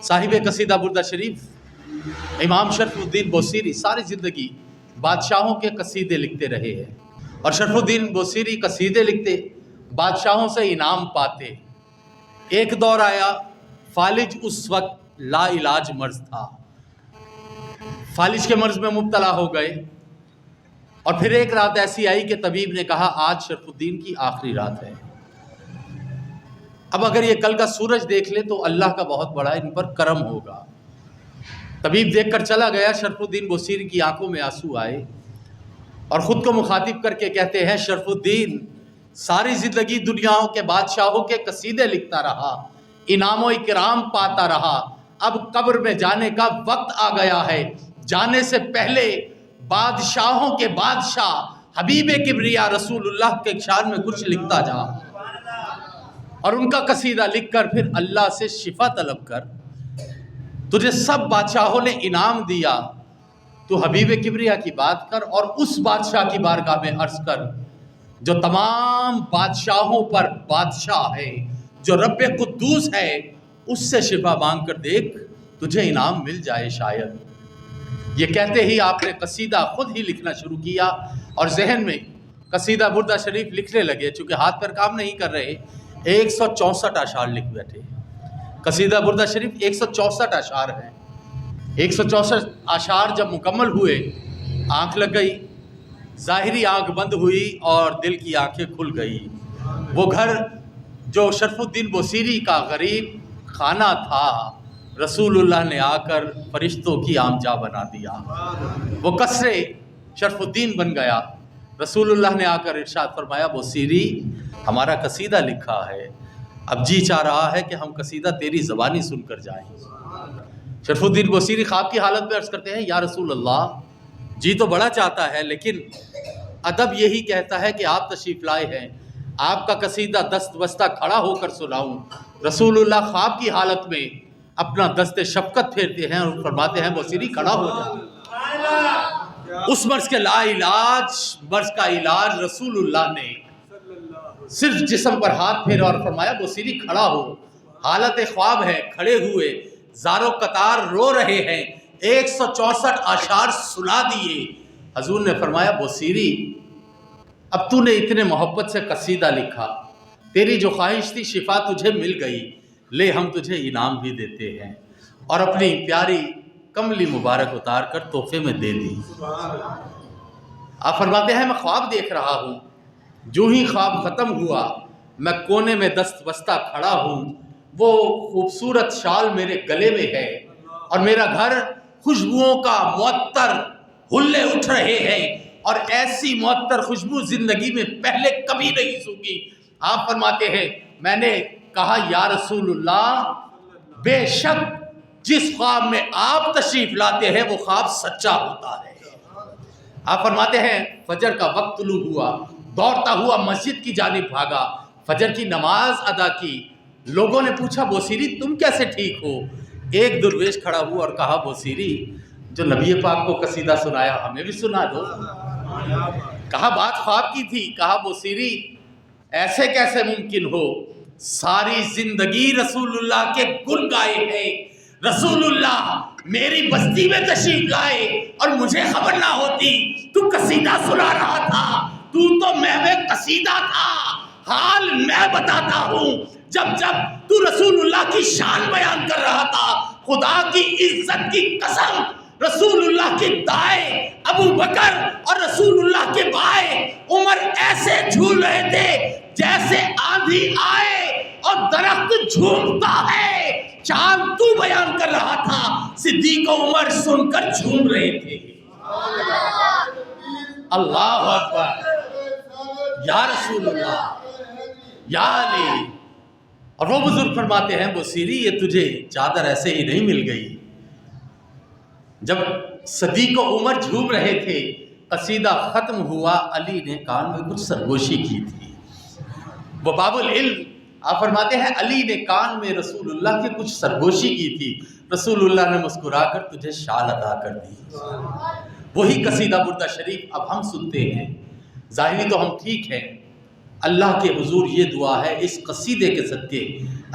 صاحب قصیدہ بردہ شریف امام شرف الدین بوصیری ساری زندگی بادشاہوں کے قصیدے لکھتے رہے ہیں، اور شرف الدین بوصیری قصیدے لکھتے، بادشاہوں سے انعام پاتے۔ ایک دور آیا، فالج اس وقت لا علاج مرض تھا، فالج کے مرض میں مبتلا ہو گئے، اور پھر ایک رات ایسی آئی کہ طبیب نے کہا آج شرف الدین کی آخری رات ہے۔ اب اگر یہ کل کا سورج دیکھ لے تو اللہ کا بہت بڑا ان پر کرم ہوگا۔ طبیب دیکھ کر چلا گیا، شرف الدین بوصیری کی آنکھوں میں آنسو آئے اور خود کو مخاطب کر کے کہتے ہیں، شرف الدین ساری زندگی دنیا کے بادشاہوں کے قصیدے لکھتا رہا، انعام و اکرام پاتا رہا، اب قبر میں جانے کا وقت آ گیا ہے، جانے سے پہلے بادشاہوں کے بادشاہ حبیب کبریا رسول اللہ کے شان میں کچھ لکھتا جا، اور ان کا قصیدہ لکھ کر پھر اللہ سے شفا طلب کر۔ تجھے سب بادشاہوں نے انعام دیا، تو حبیب کبریا کی بات کر اور اس بادشاہ کی بارگاہ میں عرض کر جو تمام بادشاہوں پر بادشاہ ہے، جو رب قدوس ہے، اس سے شفا مانگ کر دیکھ، تجھے انعام مل جائے شاید۔ یہ کہتے ہی آپ نے قصیدہ خود ہی لکھنا شروع کیا، اور ذہن میں قصیدہ بردہ شریف لکھنے لگے۔ چونکہ ہاتھ پر کام نہیں کر رہے، 164 اشعار لکھ بیٹھے۔ قصیدہ بردہ شریف 164 اشعار ہیں۔ 164 اشعار جب مکمل ہوئے، آنکھ لگ گئی، ظاہری آنکھ بند ہوئی اور دل کی آنکھیں کھل گئی۔ وہ گھر جو شرف الدین بوصیری کا غریب خانہ تھا، رسول اللہ نے آ کر فرشتوں کی آمجا بنا دیا۔ وہ قصر شرف الدین بن گیا۔ رسول اللہ نے آ کر ارشاد فرمایا، بوصیری ہمارا قصیدہ لکھا ہے، اب جی چاہ رہا ہے کہ ہم قصیدہ تیری زبانی سن کر جائیں۔ شرف الدین بوصیری خواب کی حالت میں عرض کرتے ہیں، یا رسول اللہ جی تو بڑا چاہتا ہے، لیکن ادب یہی کہتا ہے کہ آپ تشریف لائے ہیں، آپ کا قصیدہ دست بستہ کھڑا ہو کر سناؤں۔ رسول اللہ خواب کی حالت میں اپنا دست شفقت پھیرتے ہیں اور فرماتے ہیں، بوصیری کھڑا ہو جا۔ اس مرض کے لا علاج مرض کا علاج رسول اللہ نے صرف جسم پر ہاتھ پھیرا اور فرمایا، بوصیری کھڑا ہو۔ حالت خواب ہے، کھڑے ہوئے، زار و قطار رو رہے ہیں، 164 اشعار سنا دیے۔ حضور نے فرمایا، بوصیری اب تو نے اتنے محبت سے قصیدہ لکھا، تیری جو خواہش تھی شفا تجھے مل گئی، لے ہم تجھے انعام بھی دیتے ہیں، اور اپنی پیاری کملی مبارک اتار کر تحفے میں دے دی۔ آپ فرماتے ہیں، میں خواب دیکھ رہا ہوں، جو ہی خواب ختم ہوا میں کونے میں دست بستہ کھڑا ہوں، وہ خوبصورت شال میرے گلے میں ہے، اور میرا گھر خوشبوؤں کا معطر ہلے اٹھ رہے ہیں، اور ایسی معطر خوشبو زندگی میں پہلے کبھی نہیں سونگھی۔ آپ فرماتے ہیں، میں نے کہا، یا رسول اللہ بے شک جس خواب میں آپ تشریف لاتے ہیں وہ خواب سچا ہوتا ہے۔ آپ فرماتے ہیں، فجر کا وقت طلوع ہوا، دوڑتا ہوا مسجد کی جانب بھاگا، فجر کی نماز ادا کی۔ لوگوں نے پوچھا، بوصیری تم کیسے ٹھیک ہو؟ ایک درویش کھڑا ہوا اور کہا، بوصیری جو نبی پاک کو قصیدہ سنایا ہمیں بھی سنا دو۔ کہا بات خواب کی تھی۔ کہا بوصیری ایسے کیسے ممکن ہو، ساری زندگی رسول اللہ کے گن گائے ہیں، رسول اللہ میری بستی میں تشریف لائے اور مجھے خبر نہ ہوتی، تو قصیدہ سنا رہا تھا، تو محو قصیدہ تھا۔ حال میں بتاتا ہوں، جب تو رسول اللہ کی شان بیان کر رہا تھا، خدا کی عزت کی قسم، رسول اللہ کے دائیں ابو بکر اور رسول اللہ کے بائیں عمر ایسے جھول رہے تھے جیسے آندھی آئے اور درخت جھومتا ہے۔ چاند تو بیان کر رہا تھا، صدیق و عمر سن کر جھوم رہے تھے۔ اللہ اکبر، یا رسول اللہ، یا علی۔ اور وہ بزرگ فرماتے ہیں، بوصیری یہ تجھے چادر ایسے ہی نہیں مل گئی۔ جب صدیق و عمر جھوم رہے تھے، قصیدہ ختم ہوا، علی نے کان میں کچھ سرگوشی کی تھی۔ وہ باب العلم، آپ فرماتے ہیں، علی نے کان میں رسول اللہ کے کچھ سرگوشی کی تھی، رسول اللہ نے مسکرا کر تجھے شال عطا کر دی۔ وہی قصیدہ بردہ شریف اب ہم سنتے ہیں۔ ظاہری تو ہم ٹھیک ہیں، اللہ کے حضور یہ دعا ہے اس قصیدے کے صدقے